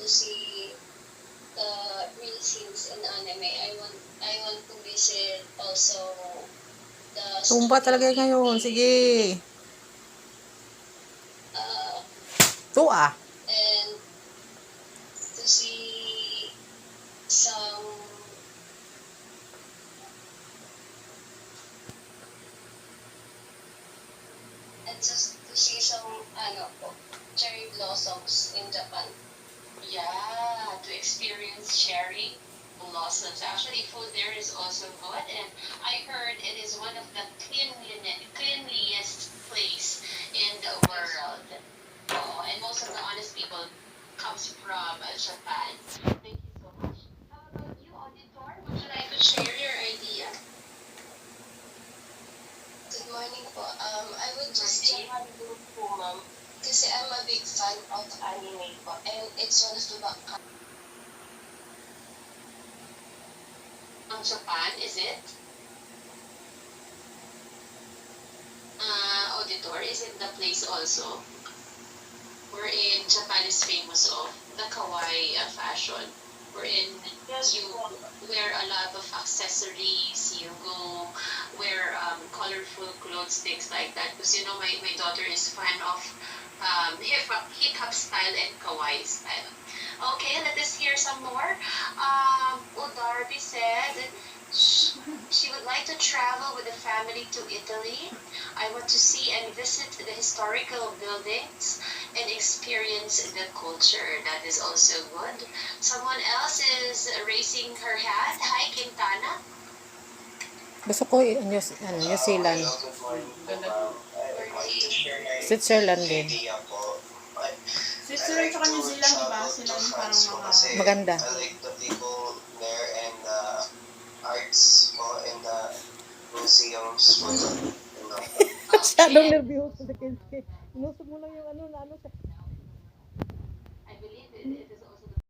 to see the real scenes in anime. I want to visit also the Tumba talaga ngayon. Sige. Tua. And to see some just to see some cherry blossoms in Japan. Yeah, to experience cherry blossoms. Actually, food there is also good, and I heard it is one of the cleanliest place in the world. Oh, and most of the honest people comes from Japan. Thank you so much. How about you, auditor? Would you like to share your idea? Good morning po. I would just po, ma'am. Kasi I'm a big fan of anime po. And it's one of the Japan, is it? Auditor, is it the place also wherein Japan is famous of the kawaii fashion, wherein you wear a lot of accessories, you go wear colorful clothes, things like that. Because you know, my daughter is fan of hip hop style and kawaii style. Okay, let us hear some more. Darby said she would like to travel with the family to Italy. I want to see and visit the historical buildings and experience the culture. That is also good. Someone else is raising her hand. Hi, Quintana. Gusto ko New Zealand. Switzerland din. Switzerland at New Zealand, diba? Sila yung parang mga... Maganda. I like the people there and the arts and the museums for the Masyadong nervyoso sa Kenzie. Inusog mo lang yung